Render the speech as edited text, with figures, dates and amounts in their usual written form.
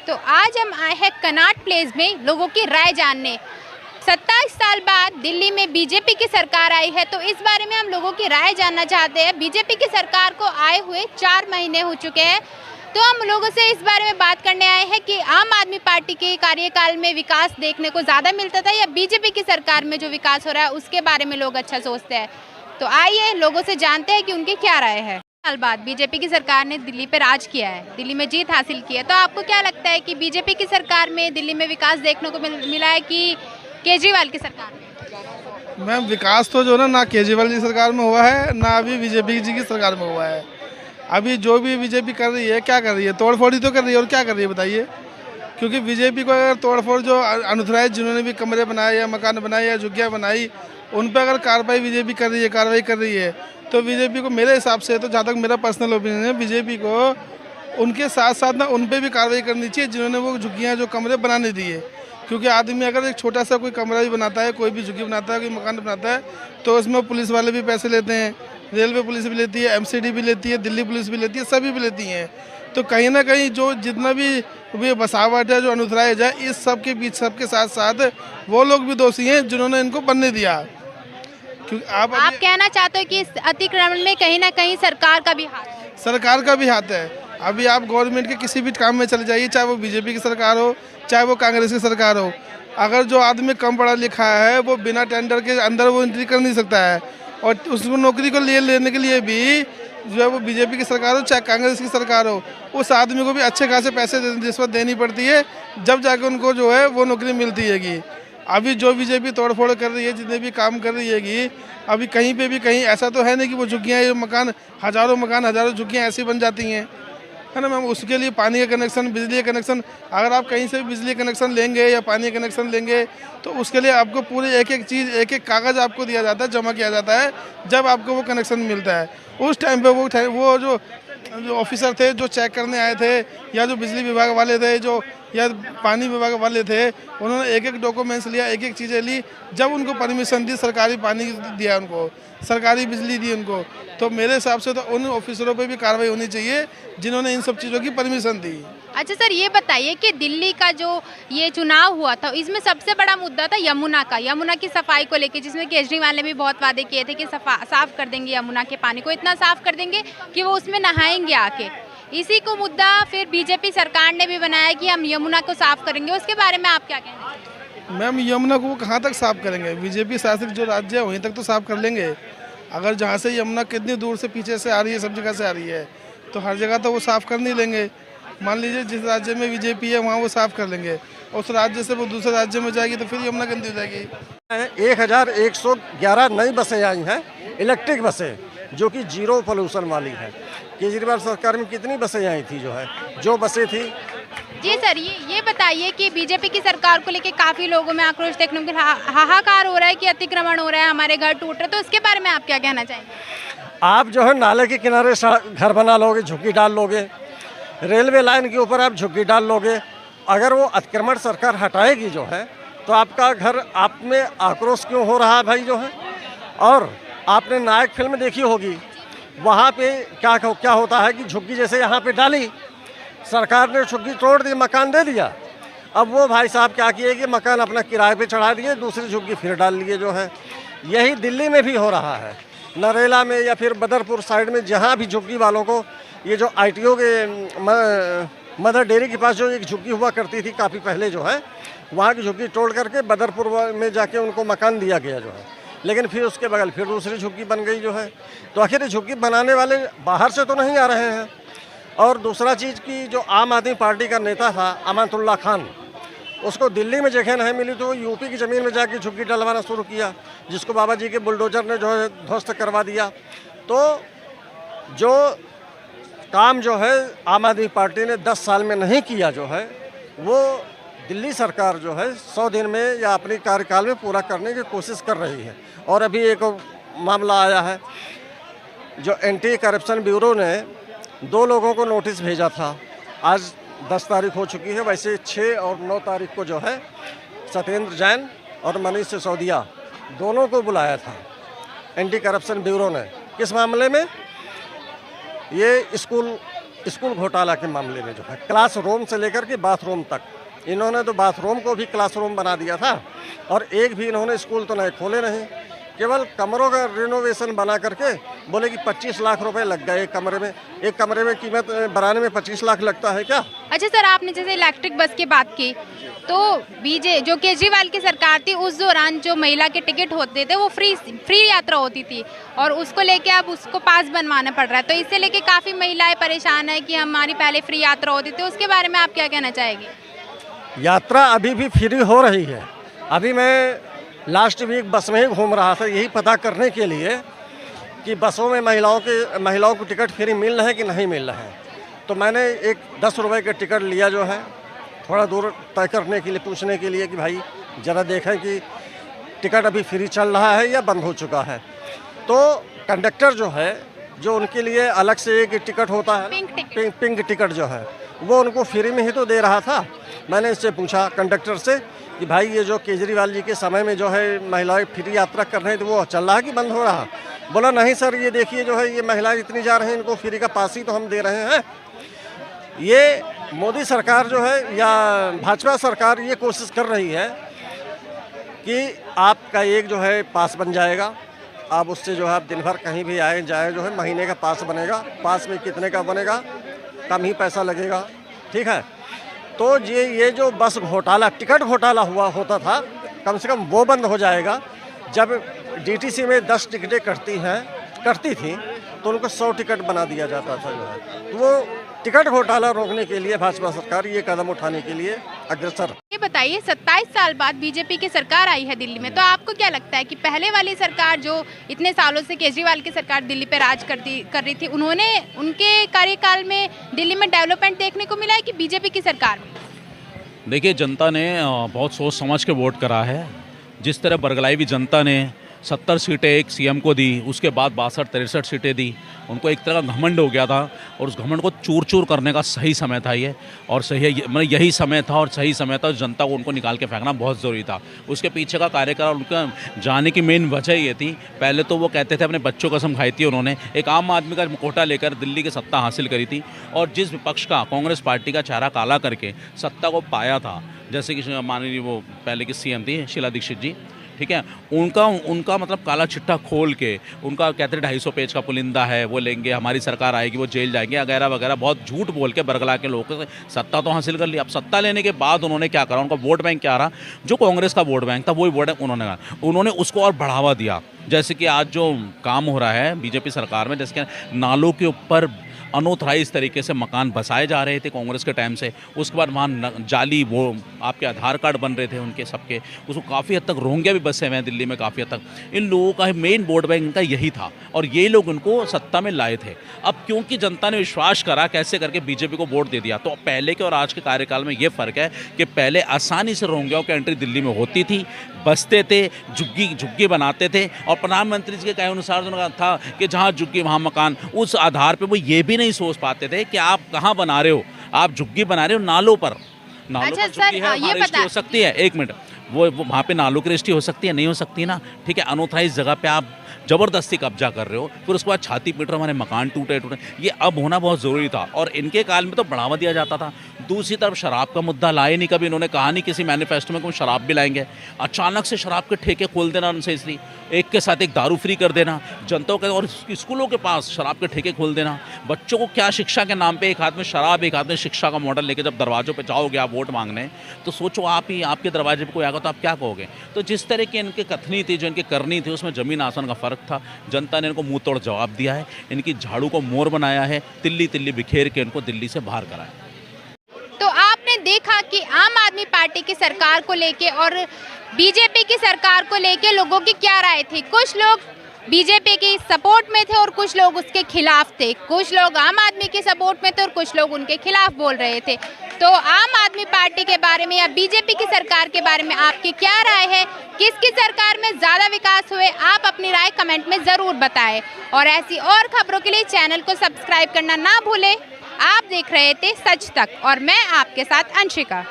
तो आज हम आए हैं कनॉट प्लेस में लोगों की राय जानने। 27 साल बाद दिल्ली में बीजेपी की सरकार आई है, तो इस बारे में हम लोगों की राय जानना चाहते हैं। बीजेपी की सरकार को आए हुए 4 महीने हो चुके हैं, तो हम लोगों से इस बारे में बात करने आए हैं कि आम आदमी पार्टी के कार्यकाल में विकास देखने को ज़्यादा मिलता था या बीजेपी की सरकार में जो विकास हो रहा है उसके बारे में लोग अच्छा सोचते हैं। तो आइए लोगों से जानते हैं कि उनकी क्या राय है। साल बाद बीजेपी की सरकार ने दिल्ली पर राज किया है, दिल्ली में जीत हासिल की है, तो आपको क्या लगता है कि बीजेपी की सरकार में दिल्ली में विकास देखने को मिला है कि केजरीवाल की सरकार में? मैम, विकास तो जो ना केजरीवाल की सरकार में हुआ है, ना अभी बीजेपी जी की सरकार में हुआ है। अभी जो भी बीजेपी कर रही है, क्या कर रही है? तोड़फोड़ ही तो कर रही है, और क्या कर रही है बताइए। क्योंकि बीजेपी को अगर तोड़फोड़ जो अनऑथराइज जिन्होंने भी कमरे बनाए या मकान बनाए या झुग्गियाँ बनाई, उन पर अगर कार्रवाई बीजेपी कर रही है, कार्रवाई कर रही है, तो बीजेपी को मेरे हिसाब से, तो जहाँ तक मेरा पर्सनल ओपिनियन है, बीजेपी को उनके साथ साथ ना उन पर भी कार्रवाई करनी चाहिए जिन्होंने वो झुग्गियाँ जो कमरे बनाने दिए। क्योंकि आदमी अगर एक छोटा सा कोई कमरा भी बनाता है, कोई भी झुग्गी बनाता है, कोई मकान बनाता है, तो उसमें पुलिस वाले भी पैसे लेते हैं, रेलवे पुलिस भी लेती है, एमसीडी भी लेती है, दिल्ली पुलिस भी लेती है, सभी भी लेती हैं। तो कहीं ना कहीं जो जितना भी बसावट है, जो अनऑथराइज है, इस सब के बीच सबके साथ साथ वो लोग भी दोषी हैं जिन्होंने इनको बनने दिया। क्योंकि आप कहना चाहते हो कि इस अतिक्रमण में कहीं ना कहीं सरकार का भी हाथ है? सरकार का भी हाथ है। अभी आप गवर्नमेंट के किसी भी काम में चले जाइए, चाहे वो बीजेपी की सरकार हो, चाहे वो कांग्रेस की सरकार हो, अगर जो आदमी कम पढ़ा लिखा है वो बिना टेंडर के अंदर वो एंट्री कर नहीं सकता है, और उसको नौकरी को लेने के लिए भी जो है वो बीजेपी की सरकार हो चाहे कांग्रेस की सरकार हो, उस आदमी को भी अच्छे खासे पैसे रिश्वत देनी पड़ती है, जब जाके उनको जो है वो नौकरी मिलती हैगी। अभी जो बीजेपी तोड़फोड़ कर रही है, जितने भी काम कर रही हैगी, अभी कहीं पे भी कहीं ऐसा तो है नहीं कि वो झुग्गियाँ मकान हज़ारों झुग्गियाँ ऐसी बन जाती हैं, है ना मैम। उसके लिए पानी का कनेक्शन, बिजली का कनेक्शन, अगर आप कहीं से बिजली कनेक्शन लेंगे या पानी का कनेक्शन लेंगे, तो उसके लिए आपको पूरी एक एक चीज़, एक एक कागज़ आपको दिया जाता है, जमा किया जाता है, जब आपको वो कनेक्शन मिलता है। उस टाइम पे वो जो ऑफिसर थे जो चेक करने आए थे, या जो बिजली विभाग वाले थे, जो या पानी विभाग वाले थे, उन्होंने एक एक डॉक्यूमेंट्स लिया, एक एक चीज़ें ली, जब उनको परमिशन दी, सरकारी पानी दिया उनको, सरकारी बिजली दी उनको। तो मेरे हिसाब से तो उन ऑफिसरों पे भी कार्रवाई होनी चाहिए जिन्होंने इन सब चीज़ों की परमिशन दी। अच्छा सर, ये बताइए कि दिल्ली का जो ये चुनाव हुआ था, इसमें सबसे बड़ा मुद्दा था यमुना की सफाई को लेकर, जिसमें केजरीवाल ने भी बहुत वादे किए थे कि साफ कर देंगे यमुना के पानी को, इतना साफ कर देंगे कि वो उसमें नहाएंगे आके। इसी को मुद्दा फिर बीजेपी सरकार ने भी बनाया कि हम यमुना को साफ करेंगे। उसके बारे में आप क्या कहेंगे? मैम, यमुना को वो कहाँ तक साफ करेंगे? बीजेपी शासित जो राज्य है वहीं तक तो साफ कर लेंगे। अगर जहाँ से यमुना कितनी दूर से पीछे से आ रही है, सब जगह से आ रही है, तो हर जगह तो वो साफ कर नहीं लेंगे। मान लीजिए जिस राज्य में बीजेपी है वहाँ वो साफ कर लेंगे, और उस राज्य से वो दूसरे राज्य में जाएगी तो फिर यमुना गंदी हो जाएगी। 1111 नई बसें आई हैं, इलेक्ट्रिक बसें, जो कि जीरो पोल्यूशन वाली है। केजरीवाल सरकार में कितनी बसें आई थी जो बसें थी? जी सर, ये बताइए कि बीजेपी की सरकार को लेके काफी लोगों में आक्रोश देखने को हाहाकार हो रहा है कि अतिक्रमण हो रहा है, हमारे घर टूट रहे हैं, तो इसके बारे में आप क्या कहना चाहेंगे? आप जो है नाले के किनारे घर बना लोगे, झुग्गी डाल लोगे, रेलवे लाइन के ऊपर आप झुग्गी डाल लोगे, अगर वो अतिक्रमण सरकार हटाएगी जो है, तो आपका घर, आप में आक्रोश क्यों हो रहा है भाई जो है? और आपने नायक फिल्म देखी होगी, वहाँ पे क्या होता है कि झुग्गी जैसे यहाँ पे डाली, सरकार ने झुग्गी तोड़ दी, मकान दे दिया। अब वो भाई साहब क्या किए कि मकान अपना किराए पे चढ़ा दिए, दूसरी झुग्गी फिर डाल लिए जो है। यही दिल्ली में भी हो रहा है, नरेला में या फिर बदरपुर साइड में, जहाँ भी झुग्गी वालों को, ये जो ITO के मदर डेयरी के पास जो एक झुग्गी हुआ करती थी काफ़ी पहले जो है, वहाँ की झुग्गी तोड़ करके बदरपुर में जाके उनको मकान दिया गया जो है, लेकिन फिर उसके बगल फिर दूसरी झुग्गी बन गई जो है। तो आखिर झुग्गी बनाने वाले बाहर से तो नहीं आ रहे हैं। और दूसरा चीज़ की जो आम आदमी पार्टी का नेता था अमानतुल्ला खान, उसको दिल्ली में जगह नहीं मिली तो यूपी की ज़मीन में जाके झुग्गी डलवाना शुरू किया, जिसको बाबा जी के बुलडोजर ने जो है ध्वस्त करवा दिया। तो जो काम जो है आम आदमी पार्टी ने 10 साल में नहीं किया जो है, वो दिल्ली सरकार जो है 100 दिन में या अपने कार्यकाल में पूरा करने की कोशिश कर रही है। और अभी एक मामला आया है, जो एंटी करप्शन ब्यूरो ने 2 लोगों को नोटिस भेजा था, आज 10 तारीख हो चुकी है, वैसे 6 और 9 तारीख को जो है सत्येंद्र जैन और मनीष सिसोदिया दोनों को बुलाया था एंटी करप्शन ब्यूरो ने। किस मामले में? ये स्कूल स्कूल घोटाला के मामले में जो है, क्लासरूम से लेकर के बाथरूम तक, इन्होंने तो बाथरूम को भी क्लासरूम बना दिया था और एक भी इन्होंने स्कूल तो नहीं खोले नहीं, केवल कमरों का रिनोवेशन बना करके बोले कि 25 लाख रुपए लग गए एक कमरे में कीमत बनाने में 25 लाख लगता है क्या? अच्छा सर, आपने जैसे इलेक्ट्रिक बस की बात की, तो जो केजरीवाल की सरकार थी उस दौरान जो महिला के टिकट होते थे वो फ्री यात्रा होती थी और उसको लेके अब उसको पास बनवाना पड़ रहा है, तो इससे लेके काफ़ी महिलाएं परेशान है कि हमारी पहले फ्री यात्रा होती थी, उसके बारे में आप क्या कहना चाहेंगे? यात्रा अभी भी फ्री हो रही है। अभी मैं लास्ट वीक बस में ही घूम रहा था यही पता करने के लिए कि बसों में महिलाओं को टिकट फ्री मिल रहे हैं कि नहीं मिल रहे हैं। तो मैंने एक 10 रुपये का टिकट लिया जो है, थोड़ा दूर तय करने के लिए, पूछने के लिए कि भाई ज़रा देखें कि टिकट अभी फ्री चल रहा है या बंद हो चुका है। तो कंडक्टर जो है, जो उनके लिए अलग से एक टिकट होता है, पिंक टिकट जो है, वो उनको फ्री में ही तो दे रहा था। मैंने इससे पूछा कंडक्टर से कि भाई ये जो केजरीवाल जी के समय में जो है महिलाएं फ्री यात्रा कर रही थी वो चल रहा है कि बंद हो रहा? बोला नहीं सर, ये देखिए जो है ये महिलाएं इतनी जा रही हैं, इनको फ्री का पास ही तो हम दे रहे हैं। ये मोदी सरकार जो है या भाजपा सरकार ये कोशिश कर रही है कि आपका एक जो है पास बन जाएगा, आप उससे जो है आप दिन भर कहीं भी आए जाए जो है महीने का पास बनेगा। पास में कितने का बनेगा? कम ही पैसा लगेगा, ठीक है। तो ये जो बस घोटाला, टिकट घोटाला होता था, कम से कम वो बंद हो जाएगा। जब डीटीसी में 10 टिकटें करती थी तो उनको 100 टिकट बना दिया जाता था जो है। तो वो टिकट घोटाला रोकने के लिए भाजपा सरकार ये कदम उठाने के लिए अग्रसर। ये बताइए, 27 साल बाद बीजेपी की सरकार आई है दिल्ली में, तो आपको क्या लगता है कि पहले वाली सरकार जो इतने सालों से केजरीवाल की सरकार दिल्ली पे राज कर रही थी, उनके कार्यकाल में दिल्ली में डेवलपमेंट देखने को मिला है कि बीजेपी की सरकार में? देखिए, जनता ने बहुत सोच समझ के वोट करा है। जिस तरह बरगलाई हुई जनता ने 70 सीटें एक सीएम को दी, उसके बाद 62-63 सीटें दी, उनको एक तरह का घमंड हो गया था और उस घमंड को चूर चूर करने का सही समय था ये, और सही मतलब यही समय था और सही समय था। जनता को उनको निकाल के फेंकना बहुत ज़रूरी था। उसके पीछे का कार्यकाल, उनका जाने की मेन वजह ये थी, पहले तो वो कहते थे अपने बच्चों को कसम खाई थी उन्होंने, एक आम आदमी का कोटा लेकर दिल्ली की सत्ता हासिल करी थी और जिस विपक्ष का, कांग्रेस पार्टी का चेहरा काला करके सत्ता को पाया था, जैसे कि माननीय वो पहले की सीएम थी शीला दीक्षित जी, ठीक है, उनका मतलब काला चिट्ठा खोल के उनका कहते हैं 250 पेज का पुलिंदा है, वो लेंगे, हमारी सरकार आएगी, वो जेल जाएंगे वगैरह वगैरह, बहुत झूठ बोल के बरगला के लोगों से सत्ता तो हासिल कर ली। अब सत्ता लेने के बाद उन्होंने क्या करा, उनका वोट बैंक क्या रहा, जो कांग्रेस का वोट बैंक था वही वोट बैंक उन्होंने उसको और बढ़ावा दिया। जैसे कि आज जो काम हो रहा है बीजेपी सरकार में, जैसे कि नालों के ऊपर अनऑथराइज तरीके से मकान बसाए जा रहे थे कांग्रेस के टाइम से, उसके बाद वहाँ जाली वो आपके आधार कार्ड बन रहे थे उनके सबके, उसको काफ़ी हद तक रोंगे भी बसे हुए हैं दिल्ली में काफ़ी हद तक। इन लोगों का मेन वोट बैंक इनका यही था और ये लोग उनको सत्ता में लाए थे। अब क्योंकि जनता ने विश्वास करा, कैसे करके बीजेपी को वोट दे दिया, तो पहले के और आज के कार्यकाल में ये फ़र्क है कि पहले आसानी से रोंगियों की एंट्री दिल्ली में होती थी, बसते थे, झुग्गी बनाते थे और प्रधानमंत्री जी के कहे अनुसार उन्होंने था कि जहाँ झुग्गी वहाँ मकान, उस आधार पर वो ये भी नहीं सोच पाते थे कि आप कहाँ बना रहे हो, आप झुग्गी बना रहे हो नालों पर। नालों पर झुग्गी है, ये पता हो सकती है, एक मिनट, वो वहाँ पे नालों की रजिस्ट्री हो सकती है, नहीं हो सकती ना, ठीक है। अनऑथराइज जगह पे आप ज़बरदस्ती कब्जा कर रहे हो, फिर उसके बाद छाती पीट रहे हमारे मकान टूटे, ये अब होना बहुत ज़रूरी था और इनके काल में तो बढ़ावा दिया जाता था। दूसरी तरफ शराब का मुद्दा लाए नहीं कभी, इन्होंने कहा नहीं किसी मैनिफेस्टो में कि शराब भी लाएंगे। अचानक से शराब के ठेके खोल देना अनसेसरी, एक के साथ एक दारू फ्री कर देना जनता के, और स्कूलों के पास शराब के ठेके खोल देना। बच्चों को क्या शिक्षा के नाम पे एक हाथ में शराब एक हाथ में शिक्षा का मॉडल लेके जब दरवाजों पे जाओगे आप वोट मांगने, तो सोचो आप ही, आपके दरवाजे पे कोई आएगा तो आप क्या कहोगे। तो जिस तरह की इनकी कथनी थी, जो इनकी करनी थी, उसमें ज़मीन आसमान का फ़र्क था। जनता ने इनको मुंह तोड़ जवाब दिया है, इनकी झाड़ू को मोर बनाया है, तिल्ली तिल्ली बिखेर के इनको दिल्ली से बाहर कराया। तो आपने देखा कि आम आदमी पार्टी की सरकार को लेके और बीजेपी की सरकार को लेके लोगों की क्या राय थी। कुछ लोग बीजेपी की सपोर्ट में थे और कुछ लोग उसके खिलाफ थे, कुछ लोग आम आदमी की सपोर्ट में थे और कुछ लोग उनके खिलाफ बोल रहे थे। तो आम आदमी पार्टी के बारे में या बीजेपी की सरकार के बारे में आपकी क्या राय है, किसकी सरकार में ज़्यादा विकास हुए, आप अपनी राय कमेंट में ज़रूर बताएं। और ऐसी और खबरों के लिए चैनल को सब्सक्राइब करना ना भूलें। आप देख रहे थे सच तक और मैं आपके साथ अंशिका।